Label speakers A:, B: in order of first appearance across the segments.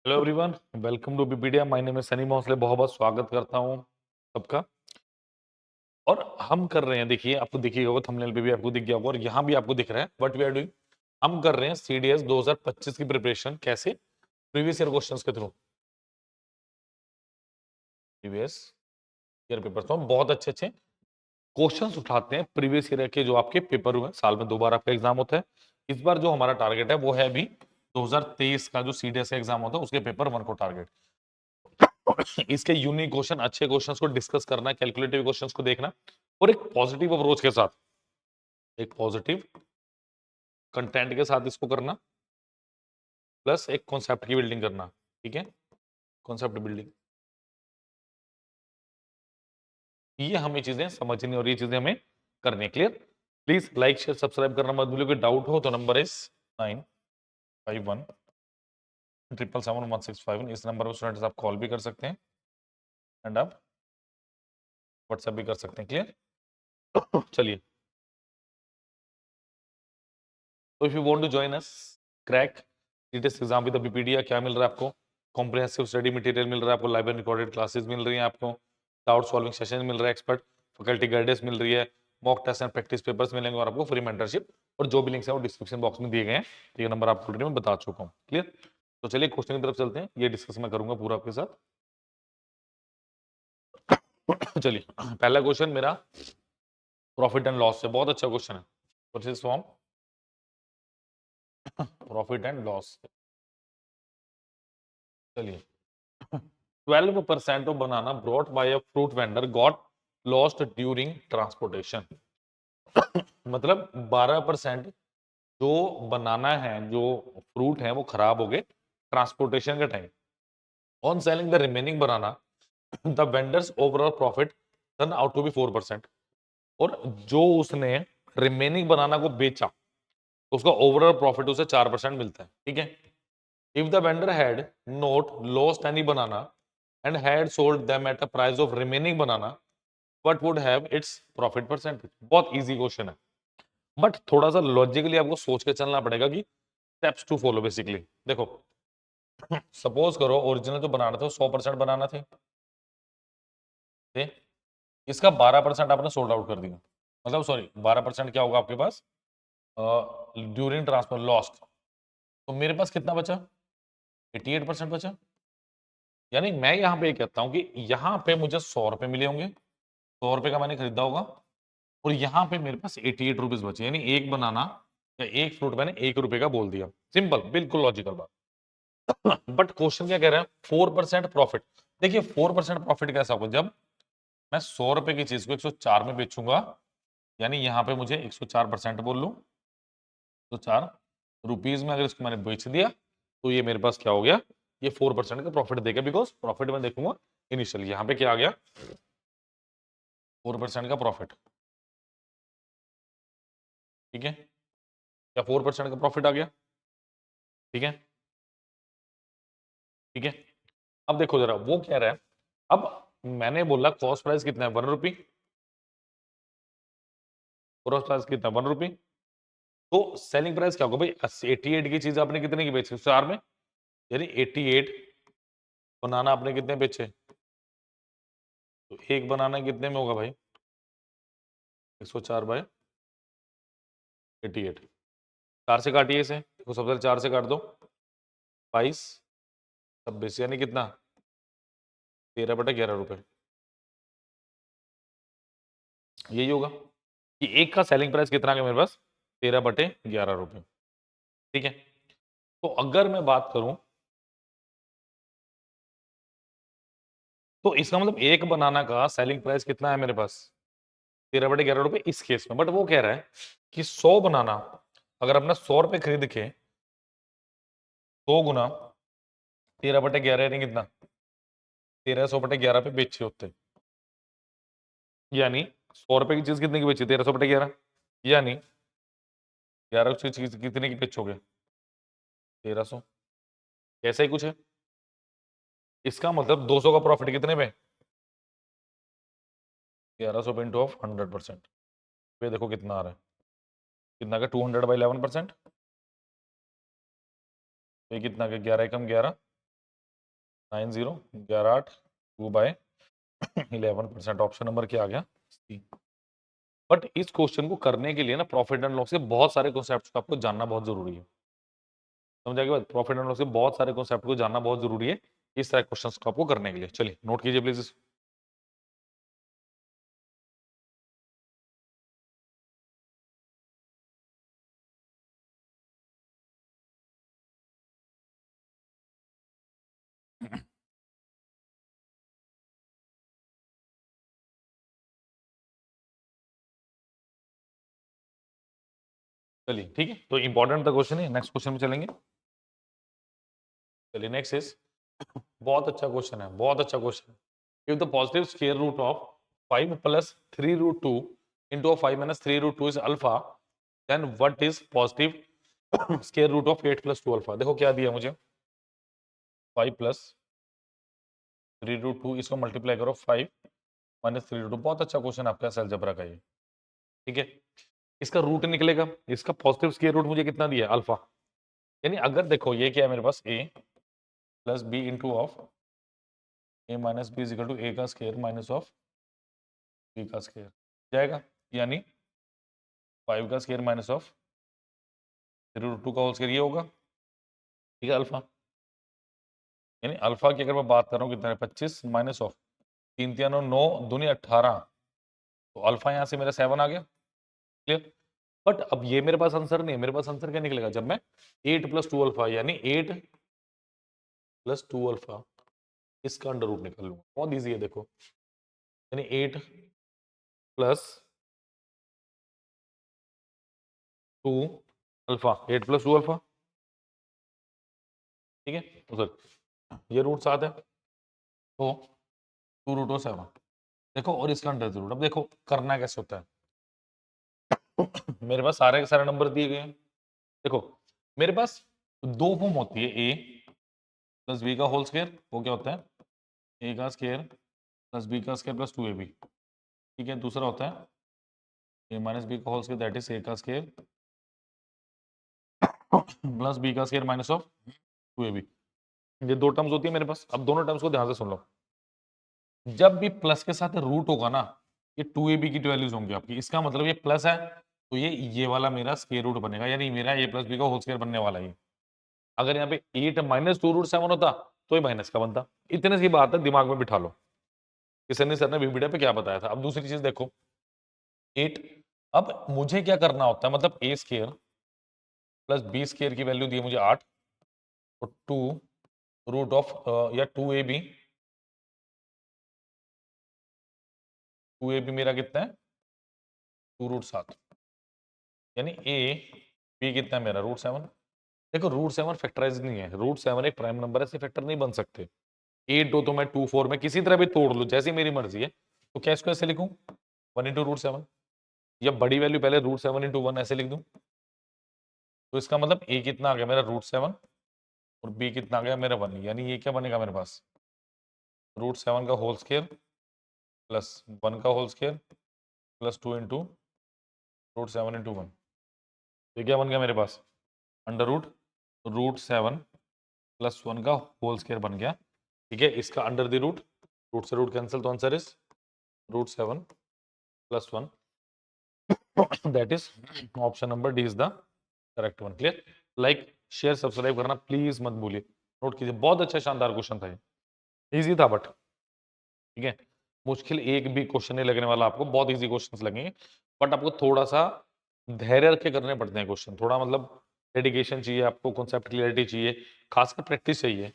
A: Hello everyone, welcome to Bpedia. My name is Sunny Bhosale. बहुत बहुत स्वागत करता हूं सबका। और हम कर रहे हैं, देखिए आपको दिखिएगा होगा, थंबनेल पे भी आपको दिख गया होगा और यहाँ भी आपको दिख रहा है व्हाट वी आर डूइंग। हम कर रहे हैं सीडीएस 2025 की प्रिपरेशन। कैसे? प्रीवियस ईयर क्वेश्चंस के थ्रू। प्रीवियस ईयर पेपर तो हम बहुत अच्छे अच्छे क्वेश्चंस उठाते हैं प्रीवियस ईयर के, जो आपके पेपर हुए। साल में 2 बार आपका एग्जाम होता है। इस बार जो हमारा टारगेट है वो है अभी 2023 का जो सीडीएस का एग्जाम होता है उसके पेपर 1 को टारगेट। इसके यूनिक क्वेश्चन, अच्छे क्वेश्चंस को डिस्कस करना, कैलकुलेटिव क्वेश्चंस को देखना और एक पॉजिटिव अप्रोच के साथ, एक पॉजिटिव कंटेंट के साथ इसको करना, प्लस एक कॉन्सेप्ट की बिल्डिंग करना। ठीक है, कॉन्सेप्ट बिल्डिंग, ये हमें चीजें समझनी और ये चीजें हमें करनी है। Clear? Please like share subscribe करना मत भूलिए। कोई डाउट हो तो नंबर इज 9517771165। इस नंबर पर स्टूडेंट्स आप कॉल भी कर सकते हैं एंड आप व्हाट्सएप भी कर सकते हैं। क्लियर? चलिए, तो if you want to join us, crack CTET exam with Bpedia, क्या मिल रहा है आपको? कॉम्प्रिहेंसिव स्टडी मटेरियल मिल रहा है आपको, लाइव एंड रिकॉर्डेड क्लासेस मिल रही हैं आपको, डाउट सॉल्विंग सेशन मिल रहा है, एक्सपर्ट फैकल्टी गाइडेंस मिल रही है, mock test and practice papers मिलेंगे और आपको फ्री मेंटरशिप। और जो भी लिंक्स हैं वो डिस्क्रिप्शन बॉक्स में दिए गए हैं। ये नंबर आपको ऑलरेडी मैं बता चुका हूँ। क्लियर? तो चलिए क्वेश्चन की तरफ चलते हैं। ये डिस्कस मैं करूंगा पूरा आपके साथ। चलिए, पहला क्वेश्चन मेरा प्रॉफिट एंड लॉस से, बहुत अच्छा क्वेश्चन है। Purchase form profit and loss. चलिए, 12% of banana brought by a fruit vendor got lost during transportation। मतलब 12% जो बनाना है, जो फ्रूट है, वो खराब हो गए ट्रांसपोर्टेशन के time. On selling the remaining banana, the vendors overall profit turn out to be 4%। और जो उसने रिमेनिंग बनाना को बेचा, तो उसका ओवरऑल प्रॉफिट उसे 4% मिलता है। ठीक है? If the vendor had not lost any banana and had sold them at a price of remaining banana, what would have its profit percentage? बहुत इजी क्वेश्चन है, बट थोड़ा सा लॉजिकली आपको सोच के चलना पड़ेगा कि स्टेप्स टू फॉलो। बेसिकली देखो, सपोज करो ओरिजिनल जो बनाना था 100% बनाना थे, इसका 12% आपने सोल्ड आउट कर दिया। मतलब सॉरी, 12% क्या होगा आपके पास ड्यूरिंग ट्रांसफर लॉस्ट। तो मेरे पास कितना बचा? 88% बचा। यानी मैं यहाँ पे कहता हूँ कि यहाँ पे मुझे 100 रुपए मिले होंगे, 100 रुपए का मैंने खरीदा होगा, और यहाँ पे मेरे पास 88 रुपीज बचे। यानी एक बनाना या एक फ्रूट मैंने 1 रुपए का बोल दिया। सिंपल, बिल्कुल लॉजिकल बात। बट क्वेश्चन क्या कह रहा है? 4% प्रॉफिट। देखिए 4% प्रॉफिट कैसा होगा? जब मैं 100 रुपए की चीज को 104 में बेचूंगा, यानी यहाँ पे मुझे 104% बोल लू, तो 4 रुपीज में अगर इसको मैंने बेच दिया, तो ये मेरे पास क्या हो गया? ये 4% का प्रॉफिट देगा। बिकॉज प्रॉफिट में देखूंगा इनिशियल, यहाँ पे क्या आ गया? 4% का प्रॉफिट। ठीक है? क्या 4% का प्रॉफिट आ गया? ठीक है? ठीक है, अब देखो जरा वो कह रहा है। अब मैंने बोला कॉस्ट प्राइस कितना है? 1 रुपी। कॉस्ट प्राइस कितना? 1 रुपी। तो सेलिंग प्राइस क्या होगा भाई? 88 की चीज आपने कितने की बेची? 4 में। यानी 88 बनाना आपने कितने बेचे? तो एक बनाना कितने में होगा भाई? 104 बाय 88। 4 से काटिए इसे, देखो सबसे 4 से काट दो, 22 26, यानी कितना? 13/11 रुपए। यही होगा कि एक का सेलिंग प्राइस कितना आ गया मेरे पास? 13/11 रुपए। ठीक है? तो अगर मैं बात करूं, तो इसका मतलब एक बनाना का सेलिंग प्राइस कितना है मेरे पास? 13/11 रुपए इस केस में। बट वो कह रहा है कि 100 बनाना अगर अपना 100 रुपए खरीद के 100 गुना 13/11 यानी कितना? 1300/11 पे बेचे होते। यानी 100 रुपए की चीज कितने की बेची? 1300/11। यानी 11 की चीज कितने की बेचोगे? 1300। ऐसा ही कुछ है। इसका मतलब 200 का प्रॉफिट कितने पे? 1100 इंटू ऑफ 100%। पे देखो कितना आ रहा है? कितना का? 200/11%। ये कितना का? 11 एकम 11, 9 0 11 8 2/11%। ऑप्शन नंबर क्या आ गया? सी। बट इस क्वेश्चन को करने के लिए ना प्रॉफिट एंड लॉस के बहुत सारे कॉन्सेप्ट्स को आपको जानना बहुत जरूरी है। समझा के बाद प्रॉफिट एंड लॉस के बहुत सारे कॉन्सेप्ट को जानना बहुत जरूरी है इस तरह क्वेश्चंस को आपको करने के लिए। चलिए नोट कीजिए प्लीज। चलिए ठीक है, तो इंपॉर्टेंट था क्वेश्चन है। नेक्स्ट क्वेश्चन में चलेंगे। चलिए नेक्स्ट इज, बहुत अच्छा क्वेश्चन है, बहुत अच्छा क्वेश्चन है। If the positive square root of 5 plus 3 root 2 into 5 minus 3 root 2 is alpha, then what is positive square root of 8 plus 2 alpha? देखो क्या दिया मुझे, 5 प्लस 3 रूट 2, इसको मल्टीप्लाई करो 5 माइनस 3 रूट 2। बहुत अच्छा क्वेश्चन आपका अलजेब्रा का ये, ठीक है। इसका रूट निकलेगा, इसका पॉजिटिव स्क्वायर रूट मुझे कितना दिया? अल्फा। यानी अगर देखो ये क्या है मेरे पास, a plus b into of a minus b is equal to a का स्क्वायर माइनस ऑफ b का स्क्वायर जाएगा, यानी 5 का स्क्वायर माइनस ऑफ 3 रूट 2 का होल स्क्वायर ये होगा, ठीक है, अल्फा। यानी अल्फा की अगर मैं बात कर रहा हूँ कितना है, 25 माइनस ऑफ 3 3 9 दूनी 18, तो अल्फा यहाँ से मेरा 7 आ गया। क्लियर। बट अब ये मेरे पास आंसर नहीं है, मेरे पास आंसर क्या निकलेगा जब मैं 8 प्लस 2 अल्फा, यानी 8 प्लस 2 अल्फा, इसका अंडर रूट निकाल लूंगा। बहुत ईजी है देखो, यानी 8 प्लस 2 अल्फा, 8 प्लस 2 अल्फा, ठीक है। तो सर ये रूट 7 है, तो 2 रूट 7 देखो, और इसका अंडर रूट। अब देखो करना कैसे होता है, मेरे पास सारे के सारे नंबर दिए गए हैं। देखो मेरे पास दो फॉर्म होती है, ए प्लस बी का होल स्क्वायर, वो क्या होता है, ए का स्क्वायर प्लस बी का स्क्वायर प्लस 2ab, ठीक है। दूसरा होता है ए माइनस बी का whole square, that is a का स्क्वायर प्लस बी का स्क्वायर माइनस ऑफ 2ab। ये दो टर्म्स होती है मेरे पास। अब दोनों टर्म्स को ध्यान से सुन लो, जब भी प्लस के साथ रूट होगा ना, ये 2ab की वैल्यूज होंगी आपकी। इसका मतलब ये प्लस है, तो ये वाला मेरा स्क्वायर रूट बनेगा, यानी मेरा ए प्लस बी का होल स्क्वायर बनने वाला है। अगर यहाँ पे 8 माइनस 2 रूट 7 होता तो ये माइनस का बनता। इतने सी बात है, दिमाग में बिठा लो कि सन्नी सर ने वीडियो पे क्या बताया था। अब दूसरी चीज देखो, 8, अब मुझे क्या करना होता है, मतलब ए स्क्वायर प्लस बी स्क्वायर की वैल्यू दी है मुझे 8, तो 2 रूट ऑफ या 2ab मेरा कितना है, 2 रूट 7, यानी ए बी कितना है मेरा, रूट 7। देखो रूट 7 फैक्टराइज नहीं है, रूट 7 एक प्राइम नंबर है, ऐसे फैक्टर नहीं बन सकते। 8 दो तो मैं 2 4 में किसी तरह भी तोड़ लूं, जैसी मेरी मर्जी है। तो क्या इसको ऐसे लिखूं, 1 इंटू रूट 7, या बड़ी वैल्यू पहले रूट 7 इंटू 1 ऐसे लिख दूं। तो इसका मतलब ए कितना आ गया मेरा, रूट 7, और बी कितना आ गया मेरा 1, यानी ये क्या बनेगा मेरे पास, रूट 7 का होल स्क्वायर प्लस 1 का whole square plus 2 into root 7 into 1। तो क्या बन गया मेरे पास, अंडर रूट रूट 7 प्लस 1 का होल स्क्वायर बन गया, ठीक है। इसका अंडर द रूट, रूट से रूट कैंसिल, तो answer is root 7 plus 1, that is option number D is the correct one. Clear. Like share subscribe करना प्लीज मत भूलिए। नोट कीजिए, बहुत अच्छा शानदार क्वेश्चन था ये, इजी था बट, ठीक है। मुश्किल एक भी क्वेश्चन नहीं लगने वाला आपको, बहुत इजी क्वेश्चंस लगेंगे। बट आपको थोड़ा सा धैर्य रख के करने पड़ते हैं क्वेश्चन, थोड़ा मतलब डेडिकेशन चाहिए आपको, कॉन्सेप्ट क्लियरिटी चाहिए, खासकर प्रैक्टिस चाहिए।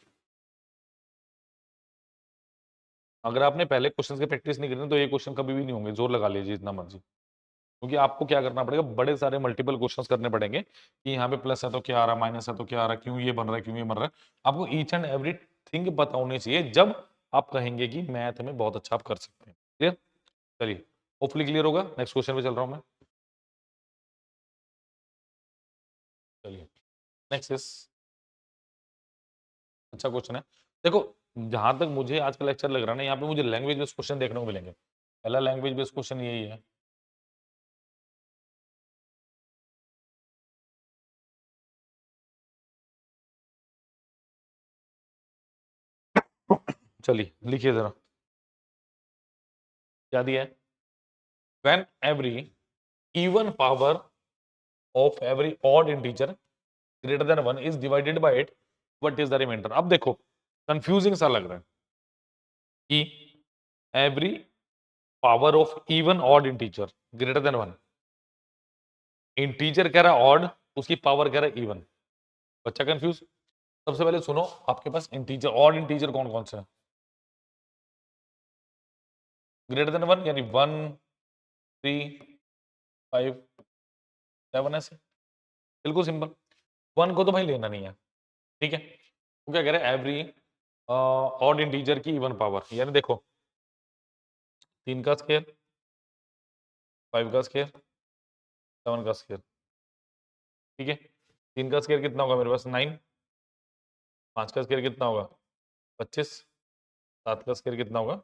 A: अगर आपने पहले क्वेश्चन की प्रैक्टिस नहीं करी तो ये क्वेश्चन कभी भी नहीं होंगे, जोर लगा लीजिए जितना मर्जी। क्योंकि आपको क्या करना पड़ेगा, बड़े सारे मल्टीपल क्वेश्चंस करने पड़ेंगे कि यहाँ पे प्लस है तो क्या आ रहा, माइनस है तो क्या आ रहा, क्यों ये बन रहा है, क्यों ये बन रहा है। आपको ईच एंड एवरी थिंग पता होनी चाहिए, जब आप कहेंगे कि मैथ में बहुत अच्छा आप कर सकते हैं। क्लियर। चलिए होपफुली क्लियर होगा। नेक्स्ट क्वेश्चन पे चल रहा हूं मैं। चलिए नेक्स्ट इज, अच्छा क्वेश्चन है। देखो जहां तक मुझे आज का लेक्चर लग रहा है ना, यहाँ पे मुझे लैंग्वेज बेस्ड क्वेश्चन देखने को मिलेंगे। पहला लैंग्वेज बेस्ड क्वेश्चन यही है, चलिए लिखिए जरा क्या दिया है। When every even power of every odd integer greater than 1 is divided by 8, what is the remainder. अब देखो कंफ्यूजिंग सा लग रहा है कि every power of even odd integer greater than 1, integer कह रहा है ऑड, उसकी पावर कह रहा है इवन, बच्चा कंफ्यूज। सबसे पहले सुनो, आपके पास इंटीजर ऑड इंटीजर कौन कौन से हैं? ग्रेटर देन 1 यानी 1 3 5 7 ऐसे, बिल्कुल सिंपल। 1 को तो भाई लेना नहीं है, ठीक है। वो क्या कह रहे हैं, एवरी ऑड इंटीजर की इवन पावर, यानी देखो 3 का स्क्वायर, 5 का स्क्वायर, 7 का स्क्वायर, ठीक है। 3 का स्क्वायर कितना होगा मेरे पास 9, 5 का स्क्वायर कितना होगा 25, 7 का स्क्वायर कितना होगा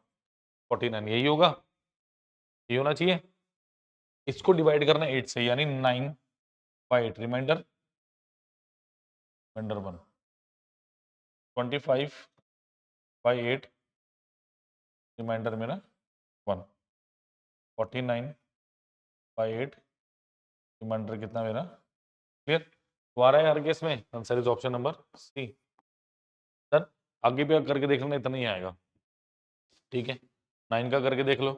A: 49, यही होगा, ये होना चाहिए। इसको डिवाइड करना 8 से, यानी 9 by 8, remainder remainder 1, 25 by 8, remainder मेरा 1, 49 बाई 8, रिमाइंडर कितना मेरा, क्लियर। तो आ रहा है हर केस में, answer is option number C. Sir आगे भी करके देख लेना, इतना ही आएगा, ठीक है। 9 का करके देख लो,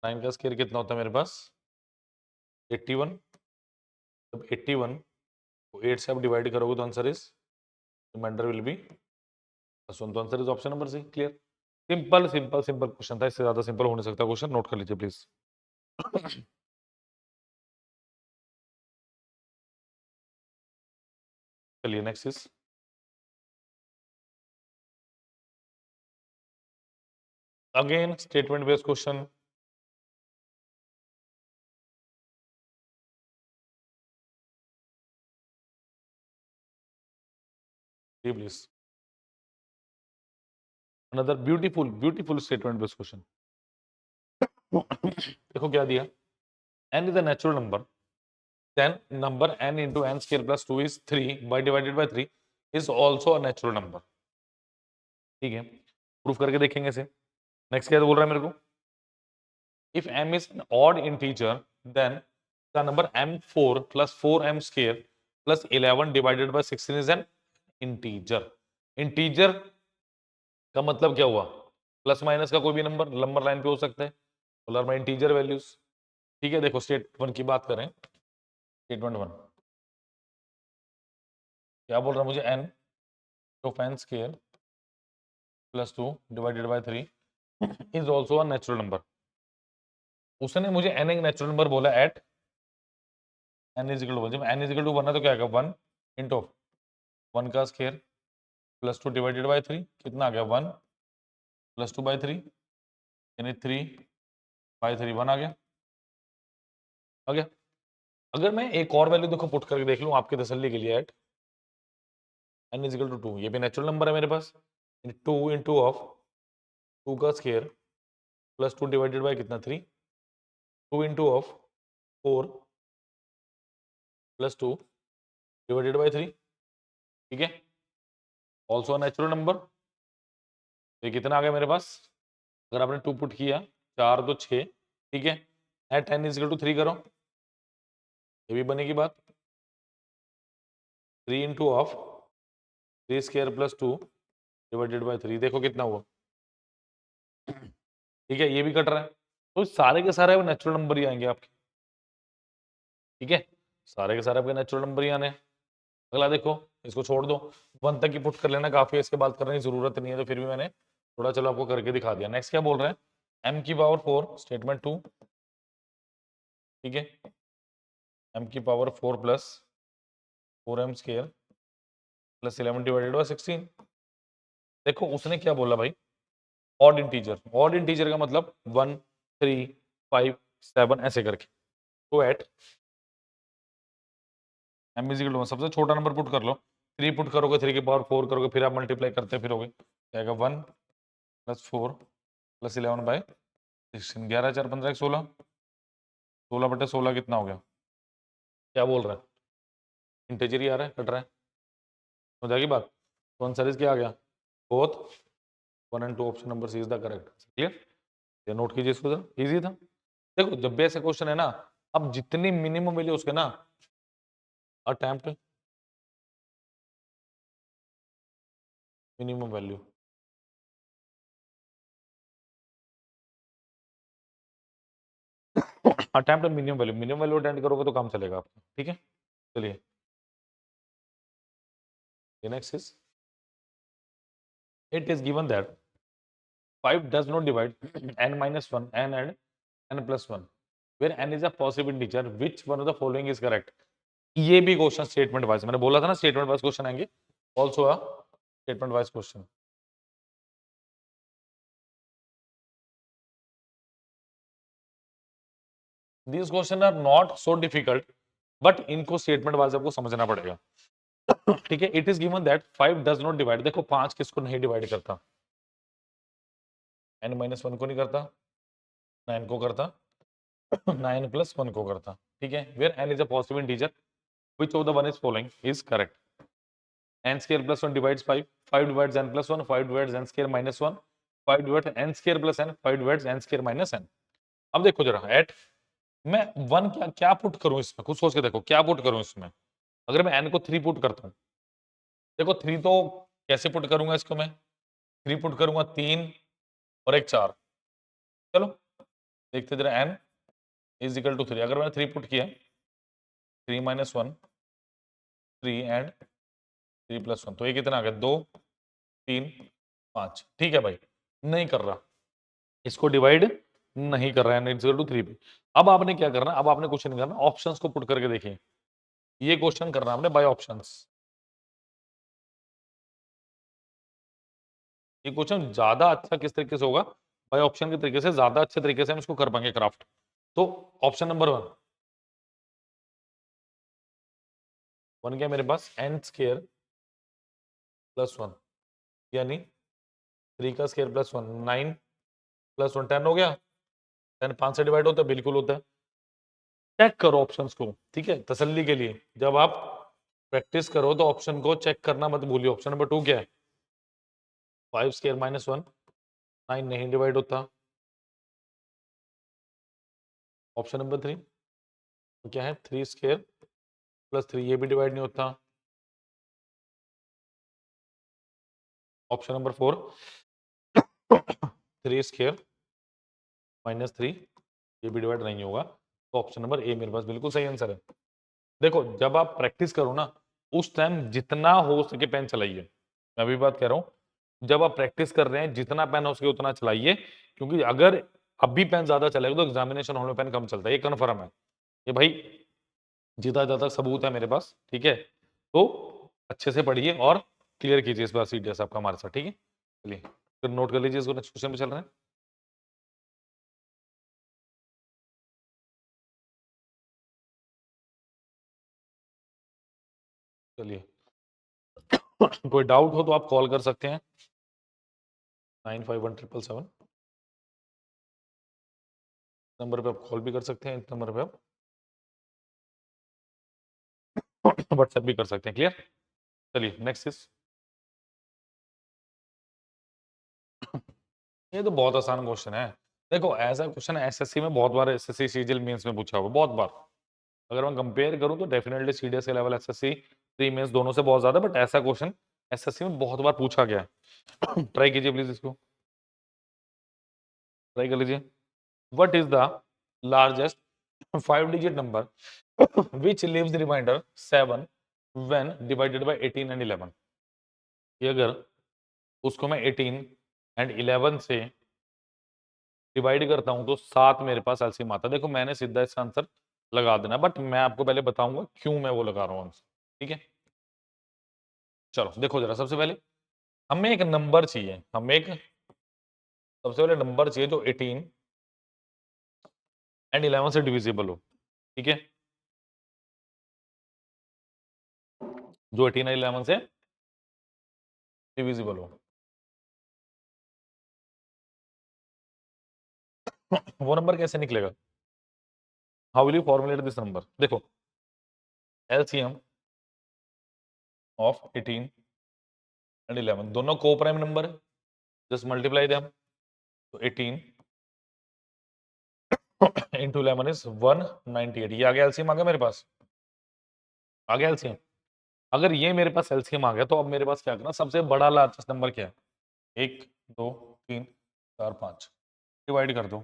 A: 9 का स्क्वायर कितना होता है मेरे पास 81, जब 81 को 8 से आप डिवाइड करोगे तो answer is, reminder will be, सुन, तो answer is option number C, clear. Simple simple simple question था, इससे ज्यादा सिंपल हो नहीं सकता क्वेश्चन, नोट कर लीजिए प्लीज। चलिए next is again statement based question. Please another beautiful beautiful statement based question. देखो क्या दिया, n is a natural number, then number n into n square plus 2 is 3 by divided by 3 is also a natural number, ठीक है। Proof करके देखेंगे इसे। Next क्या बोल रहा है मेरे को, if m is an odd integer then the number m4 plus 4m square plus 11 divided by 16 is an integer। Integer का मतलब क्या हुआ, प्लस माइनस का कोई भी नंबर नंबर लाइन पे हो सकता है, पोलर में इंटीजर वैल्यूज, ठीक है। देखो स्टेटमेंट की बात करें, स्टेटमेंट 1 क्या बोल रहा है मुझे, n of n square plus 2 divided by 3 is also a natural number. उसने मुझे n एक नेचुरल नंबर बोला at n is equal to 1, जब n इज इक्वल टू 1 है तो क्या आएगा 1 इनटू 1 का स्क्वायर प्लस 2 डिवाइडेड बाय 3, कितना आ गया 1 प्लस 2 बाय 3, यानी 3 बाय 3 1 आ गया। अगर मैं एक और वैल्यू देखो पुट करके देख लूं आपके तसल्ली के लिए, at n is equal to 2, ये भी नेचुरल नंबर है मेरे पास, 2 इंटू ऑफ 2 का स्क्वायर प्लस 2 डिवाइडेड बाय कितना 3, 2 into of 4 plus 2 divided by 3, ठीक है, ऑल्सो नेचुरल नंबर। ये कितना आ गया मेरे पास, अगर आपने 2 पुट किया 4 तो 6, ठीक है। At n is equal to 3 करो, ये भी बनेगी बात, 3 into of 3 square plus 2 divided by 3, देखो कितना हुआ, ठीक है, ये भी कट रहा है। तो सारे के सारे नेचुरल नंबर ही आएंगे आपके, ठीक है, सारे के सारे आपके नेचुरल नंबर ही आने हैं। अगला देखो, इसको छोड़ दो, 1 तक ही पुट कर लेना काफी है, इसके बाद करने की जरूरत नहीं है, तो फिर भी मैंने थोड़ा चलो आपको करके दिखा दिया। नेक्स्ट क्या बोल रहे हैं, m की पावर 4 स्टेटमेंट 2, ठीक है, m की power 4 plus 4m square plus 11 divided by 16। देखो उसने क्या बोला भाई, ऑड इंटीजर, ऑड इंटीजर का मतलब 1 3 5 7 ऐसे करके, तो at m is equal to, सबसे छोटा नंबर पुट कर लो, 3 पुट करोगे 3 की पावर 4 करोगे, फिर आप मल्टीप्लाई करते फिरोगे, क्या आएगा 1 प्लस 4 प्लस 11 बाय 16, 11 4 15 16, 16 बटे 16 कितना हो गया, क्या बोल रहा है, इंटीजर ही आ रहा है, कट रहा है, हो जाएगी बात। तो आंसर इज क्या आ गया, both 1 and 2 option number C is the correct. Clear? ये नोट कीजिए इसको जरा, इजी था। देखो जब भी ऐसे क्वेश्चन है ना, अब जितनी मिनिमम वैल्यू उसके ना attempt minimum value attempt minimum value attempt करोगे तो काम चलेगा आपका। ठीक है, चलिए next is it is given that 5 does not divide n minus 1 n and n plus 1 where n is a positive integer, which one of the following is correct? ये भी क्वेश्चन स्टेटमेंट वाइज, मैंने बोला था ना statement wise question आएंगे, also a statement wise question. These question are not so difficult, but इनको statement wise आपको समझना पड़ेगा। ठीक है, it is given that 5 does not divide, देखो 5 किसको नहीं डिवाइड करता, n माइनस 1 को नहीं करता, 9 को करता, 9 प्लस 1 को करता। ठीक है, where n is a positive integer, which of the one is following is correct? n square plus 1 divides 5, 5 divides n plus 1, 5 divides n square minus 1, 5 divides n square plus n, 5 divides n square minus n। अब देखो जरा eight, मैं 1 क्या क्या put करूं इसमें, कुछ सोच के देखो क्या पुट करूं इसमें। अगर मैं n को 3 पुट करता हूं, देखो 3 तो कैसे पुट करूंगा इसको मैं, 3 पुट करूंगा 3 और एक 4। चलो देखते जरा, n इज इक्वल टू 3, अगर मैंने 3 पुट किया 3 माइनस 1 3 एंड 3 प्लस 1, तो ये कितना आ गया 2 3 5। ठीक है भाई, नहीं कर रहा, इसको डिवाइड नहीं कर रहा है, n इक्वल टू 3 पे। अब आपने क्या करना, अब आपने कुछ नहीं करना, ऑप्शंस को पुट करके देखिए, ये क्वेश्चन करना आपने बाय ऑप्शंस। ये क्वेश्चन ज्यादा अच्छा किस तरीके से होगा, बाय ऑप्शन के तरीके से ज्यादा अच्छे तरीके से हम इसको कर पाएंगे क्राफ्ट। तो ऑप्शन नंबर 1 बन गया मेरे पास n स्क्वायर प्लस 1, यानी 3 का स्क्वायर प्लस 1, 9 प्लस 1 10 हो गया। 10 5 से डिवाइड होता है, बिल्कुल होता है। चेक करो ऑप्शंस को, ठीक है, तसल्ली के लिए जब आप प्रैक्टिस करो तो ऑप्शन को चेक करना मत भूलिए। ऑप्शन नंबर 2 क्या है, 5 स्क्वायर माइनस 1, 9 नहीं डिवाइड होता। ऑप्शन नंबर 3 क्या है, 3 स्क्वायर प्लस 3, ये भी डिवाइड नहीं होता। ऑप्शन नंबर 4 3 स्क्वायर माइनस 3, ये भी डिवाइड नहीं होगा। तो ऑप्शन नंबर ए मेरे पास बिल्कुल सही आंसर है। देखो जब आप प्रैक्टिस करो ना, उस टाइम जितना हो सके पेन चलाइए, मैं अभी बात कह रहा हूँ, जब आप प्रैक्टिस कर रहे हैं जितना पेन हो सके उतना चलाइए, क्योंकि अगर अभी पेन ज्यादा चलेगा तो एग्जामिनेशन हॉल में पेन कम चलता है, ये कन्फर्म है। ये भाई जीता जाता सबूत है मेरे पास। ठीक है, तो अच्छे से पढ़िए और क्लियर कीजिए इस बार सीडीएस आपका हमारे साथ। ठीक है, चलिए फिर नोट कर लीजिए इसको, नेक्स्ट क्वेश्चन पे चल रहे हैं। चलिए कोई डाउट हो तो आप कॉल कर सकते हैं 951777 नंबर पे, आप कॉल भी कर सकते हैं, इस नंबर पे आप व्हाट्सएप भी कर सकते हैं। क्लियर? चलिए नेक्स्ट इज, ये तो बहुत आसान क्वेश्चन है। देखो ऐसा क्वेश्चन एसएससी में बहुत बार, एसएससी सीजीएल मेंस में पूछा हुआ बहुत बार। अगर मैं कंपेयर करूं तो डेफिनेटली सीडीएस के लेवल एसएससी प्री मेंस दोनों से बहुत ज्यादा, बट ऐसा क्वेश्चन एसएससी में बहुत बार पूछा गया है। ट्राई कीजिए प्लीज इसको, ट्राई कर लीजिए। What is the largest 5 digit number which leaves the remainder 7 when divided by 18 and 11? ये अगर उसको मैं 18 एंड 11 से डिवाइड करता हूं तो 7 मेरे पास एलसीएम आता है। देखो मैंने सीधा इसका आंसर लगा देना, बट मैं आपको पहले बताऊंगा क्यों मैं वो लगा रहा हूं आंसर। ठीक है, चलो देखो जरा, सबसे पहले हमें एक नंबर चाहिए, हमें एक सबसे पहले नंबर चाहिए जो 18 एंड 11 से डिविजिबल हो। ठीक है, जो 18 एंड 11 से डिविजिबल हो, वो नंबर कैसे निकलेगा, how will you formulate this number? देखो एलसीएम ऑफ 18 एंड 11 दोनों को प्राइम नंबर है, जस्ट मल्टीप्लाई देम, तो 18 इंटू 11 इज 198। ये आ गया एलसीएम, आ गया मेरे पास, आ गया एलसीएम। अगर ये मेरे पास एलसीएम आ गया तो अब मेरे पास क्या करना, सबसे बड़ा लार्जेस्ट नंबर क्या है, 1 2 3 4 5, डिवाइड कर दो,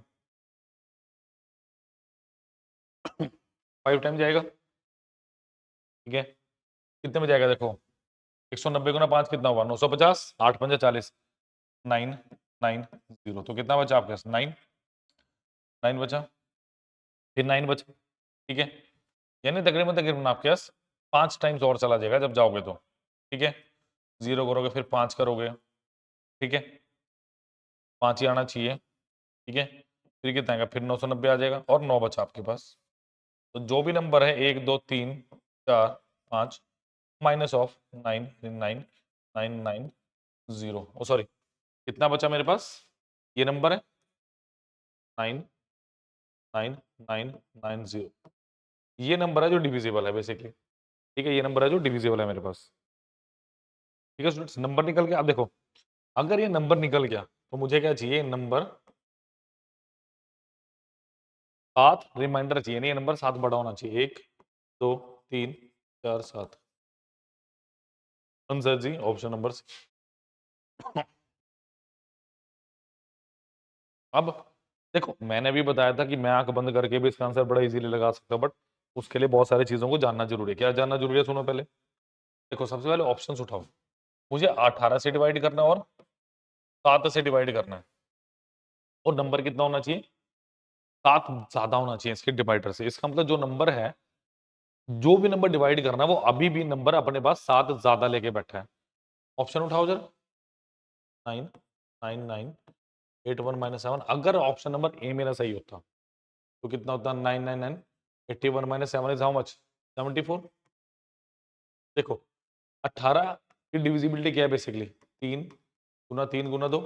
A: 5 टाइम जाएगा, ठीक है। कितने में जाएगा देखो, 190 गुना 5 कितना हुआ, 950, 8 पंजा 40, 990, तो कितना बचा आपके पास, 9 9 बचा, फिर 9 बचा, ठीक है। यानी तकरीबन तकरीबन आपके पास 5 टाइम्स और चला जाएगा जब जाओगे तो, ठीक है। 0 करोगे फिर 5 करोगे, ठीक है, 5 ही आना चाहिए, ठीक है। फिर कितना आएगा, फिर 990 आ जाएगा और 9 बचा आपके पास। तो जो भी नंबर है 1 2 3 4 5 माइनस ऑफ 9 9 9 9 0, ओ सॉरी, कितना बचा मेरे पास, ये नंबर है 9 9 9 9 0, ये नंबर है जो डिविजिबल है बेसिकली, ठीक है। ये नंबर है जो डिविजिबल है मेरे पास, ठीक है स्टूडेंट्स। नंबर निकल गया। अब देखो, अगर ये नंबर निकल गया तो मुझे क्या चाहिए, नंबर 7 रिमाइंडर चाहिए, नहीं ये नंबर 7 बड़ा होना चाहिए, 1 2 3 4 7, आंसर जी ऑप्शन नंबर सी। अब देखो, मैंने भी बताया था कि मैं आंख बंद करके भी इसका आंसर बड़ा इजीली लगा सकता हूं, बट उसके लिए बहुत सारी चीजों को जानना जरूरी है। क्या जानना जरूरी है, सुनो पहले। देखो सबसे पहले ऑप्शंस उठाओ, मुझे 18 से डिवाइड करना है और 7 से डिवाइड करना है, और नंबर कितना होना चाहिए, 7 ज्यादा होना चाहिए इसके डिवाइडर से। इसका मतलब जो नंबर है, जो भी नंबर डिवाइड करना है वो अभी भी नंबर अपने पास 7 ज्यादा लेके बैठा है। ऑप्शन उठाओ जरा, 9 9 9 8 1 माइनस 7। अगर ऑप्शन नंबर ए मेरा सही होता तो कितना होता, 9 9 9 81 माइनस 7 इज हाउ मच, 74। देखो 18 की डिविजिबिलिटी क्या है बेसिकली, 3 गुना 3 गुना 2,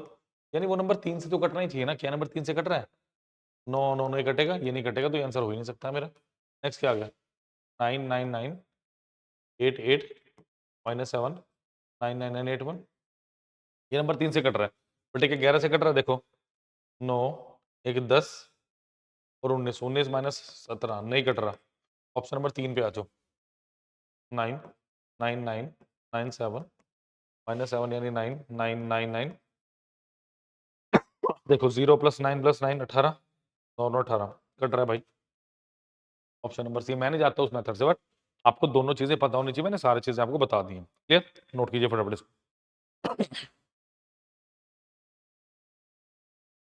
A: यानी वो नंबर 3 से तो कटना ही चाहिए ना। क्या नंबर 3 से कट रहा है, 9 9 नहीं कटेगा, ये नहीं कटेगा, तो ये आंसर हो ही नहीं सकता मेरा। नेक्स्ट क्या आ गया, 9 9 9 8 8 माइनस 7 9 9 9 8 1, ये नंबर 3 से कट रहा है, बट एक 11 से कट रहा है। देखो 9 एक 10 और 19, 19 माइनस 17 नहीं कट रहा। ऑप्शन नंबर 3 पे आ जाओ, 9 9 9 9 7 माइनस 7 यानी 9 9 9 9। देखो 0 प्लस 9 18, 9 9 18 कट रहा है भाई। Option number C. मैं नहीं जाता उस मेथड से, बट आपको दोनों चीजें पता होनी चाहिए, मैंने सारी चीजें आपको बता दी हैं। क्लियर, नोट कीजिए फटाफट इसको।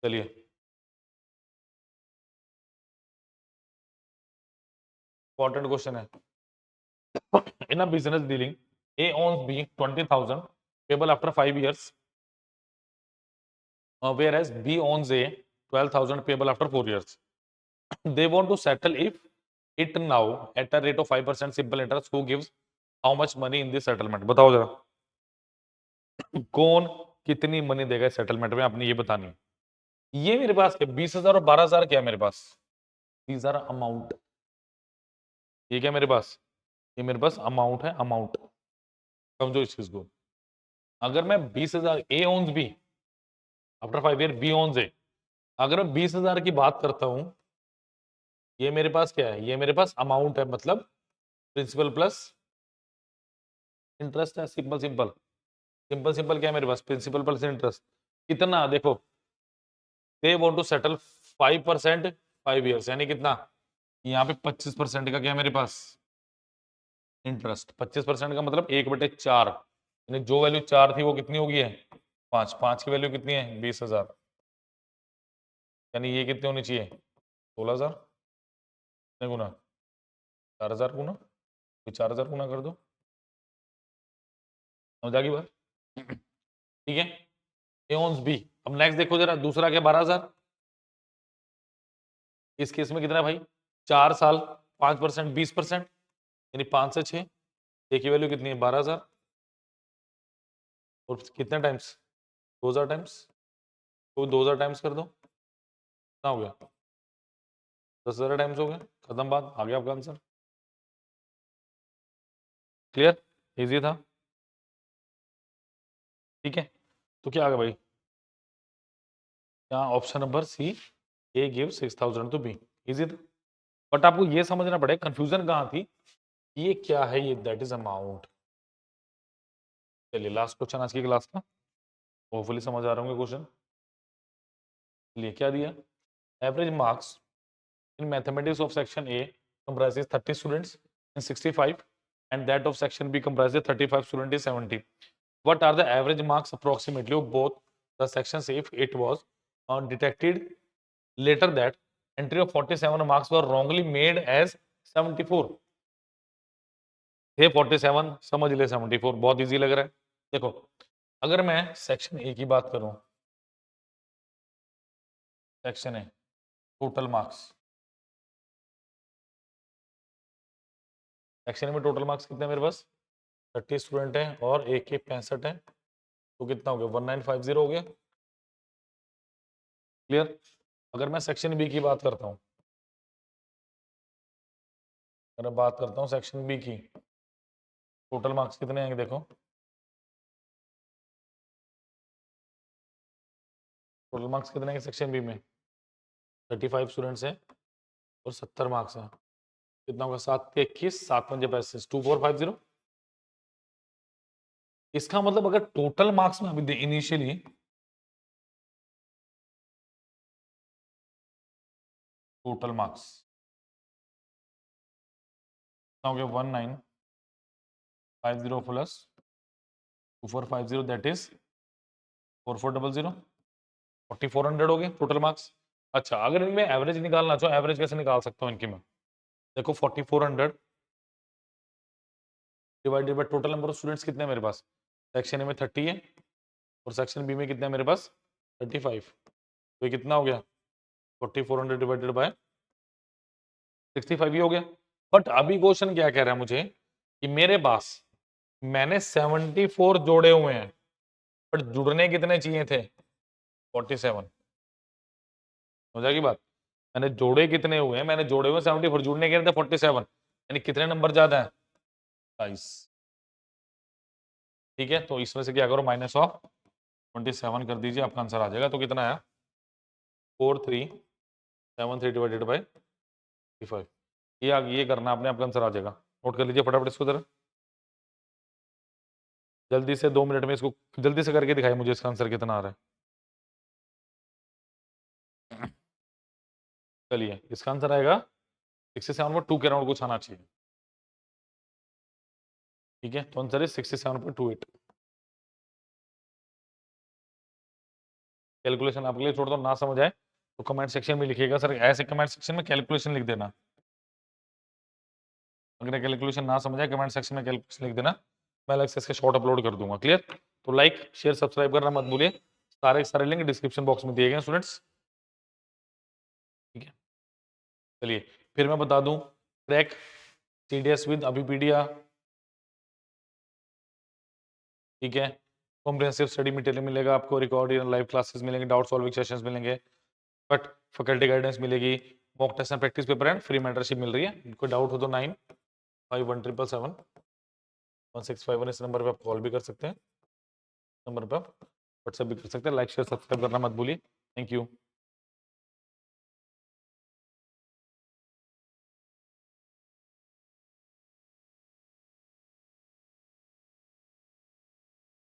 A: चलिए, इंपॉर्टेंट क्वेश्चन है। In a business dealing, A owns B 20,000 payable after 5 years, whereas B owns A 12,000 payable after 4 years. They want to settle if it now at a rate of 5% simple interest. Who gives how much money in this settlement? बताओ जरा, कौन कितनी money देगा settlement में, आपने ये बतानी है। ये मेरे पास 20,000 और 12,000 क्या है मेरे पास, दीज आर अमाउंट। ये क्या मेरे पास, ये मेरे पास अमाउंट है, अमाउंट। समझो इस चीज को। अगर मैं 20,000, A owns B after 5 year, B owns A, अगर मैं 20,000 की बात करता हूं, ये मेरे पास क्या है, ये मेरे पास अमाउंट है, मतलब प्रिंसिपल प्लस इंटरेस्ट है। सिंपल सिंपल सिंपल सिंपल क्या है मेरे पास, प्रिंसिपल प्लस इंटरेस्ट। कितना, देखो they want to settle 5% 5 years, यानी कितना, यहाँ पे 25% का क्या है मेरे पास, इंटरेस्ट। 25% का मतलब 1/4, यानी जो वैल्यू 4 थी वो कितनी हो गई है, 5। 5 की वैल्यू कितनी है, 20,000, यानी ये कितनी होनी चाहिए, 16,000। कितने गुना, 4,000 गुना, 4,000 गुना कर दो, समझ आ गई बात। ठीक है, ए ओन्स बी। अब नेक्स्ट देखो जरा, दूसरा क्या, 12,000। इस केस में कितना है भाई, 4 साल, 5% 20%, यानी 5 से 6, ए की वैल्यू कितनी है, 12,000, और कितने टाइम्स, 2,000 टाइम्स, तो 2,000 टाइम्स कर दो, कितना हो गया, 10,000 टाइम्स हो गया, खत्म बात, आ गया आपका आंसर। क्लियर, इजी था, ठीक है। तो क्या आ गया भाई, यहाँ option number C, A give 6000 to B, is it? But आपको ये समझना पड़ेगा कंफ्यूजन कहाँ थी, ये क्या है, ये दैट इज अमाउंट। चलिए लास्ट क्वेश्चन आज की क्लास का, होपफुली समझ आ रहे होंगे क्वेश्चन। लिए क्या दिया, average marks in mathematics of section A comprises 30 students in 65 and that of section B comprises 35 students in 70. What are the average marks approximately of both the sections if it was detected later that entry of 47 marks were wrongly made as 74? थे 47, समझ ले 74, बहुत easy लग रहा है। देखो अगर मैं सेक्शन ए की बात करूं, section A total marks, section में टोटल मार्क्स कितने हैं मेरे पास, 30 स्टूडेंट हैं और एक के 65 है, तो कितना हो गया 1950 हो गया। क्लियर? अगर मैं सेक्शन बी की बात करता हूँ, अगर बात करता हूँ सेक्शन बी की, टोटल मार्क्स कितने आएंगे देखो, टोटल मार्क्स कितने आएंगे सेक्शन बी में, 35 स्टूडेंट्स हैं और 70 मार्क्स हैं, कितना होगा 7 के 21, 7 पंजे 35, 2450। इसका मतलब अगर टोटल मार्क्स में अभी इनिशियली टोटल मार्क्स कितना हो गया 1950 प्लस 2450 दैट इज 4400, 4400 हो गए टोटल मार्क्स। अच्छा अगर इनमें एवरेज निकालना चाहो, एवरेज कैसे निकाल सकता हूँ इनकी मैं, देखो 4400 divided by total number of students कितने हैं मेरे पास, सेक्शन ए में 30 है और सेक्शन बी में कितने हैं मेरे पास 35, तो ये कितना हो गया 4400 डिवाइडेड बाय 65 ही हो गया। बट अभी क्वेश्चन क्या कह रहा है मुझे कि मेरे पास मैंने 74 जोड़े हुए हैं बट जुड़ने कितने चाहिए थे 47, हो जाएगी बात, मैंने जोड़े कितने हुए हैं, मैंने जोड़े हुए 74, जुड़ने के थे 47, यानी कितने नंबर ज्यादा है 22। ठीक है तो इसमें से क्या करो माइनस ऑफ 27 कर दीजिए, आपका आंसर आ जाएगा। तो कितना आया 4373 डिवाइडेड बाई 5, ये करना आपने, आपका आंसर आ जाएगा। नोट कर लीजिए फटाफट इसको जरा, जल्दी से 2 मिनट में इसको जल्दी से करके दिखाई मुझे इसका आंसर कितना आ रहा है। चलिए इसका आंसर आएगा 67 में 2 के राउंड कुछ आना चाहिए। ठीक है तो आंसर है 67.28। कैलकुलेशन आपके लिए छोड़ दो, ना समझ आए तो कमेंट सेक्शन में लिखिएगा सर, ऐसे कमेंट सेक्शन में कैलकुलेशन लिख देना। अगर कैलकुलेशन ना समझ आए कमेंट सेक्शन में कैलकुलेशन लिख देना, मैं अलग से इसके शॉर्ट अपलोड कर दूंगा। क्लियर? तो लाइक शेयर सब्सक्राइब करना मत भूलिए, सारे सारे लिंक डिस्क्रिप्शन बॉक्स में दिए गए स्टूडेंट्स। ठीक है चलिए फिर मैं बता दूं, क्रैक CDS विद अभिपीडिया, ठीक है, कॉम्प्रिहेंसिव स्टडी मटेरियल मिलेगा आपको, रिकॉर्डेड लाइव क्लासेस मिलेंगे, डाउट सॉल्विंग सेशंस मिलेंगे, बट फैकल्टी गाइडेंस मिलेगी, mock test and practice paper and free mentorship मिल रही है। कोई डाउट हो तो 9517771651 इस नंबर पे आप कॉल भी कर सकते हैं, नंबर पे आप व्हाट्सएप भी कर सकते हैं। लाइक शेयर सब्सक्राइब करना मत भूलिए। Thank you.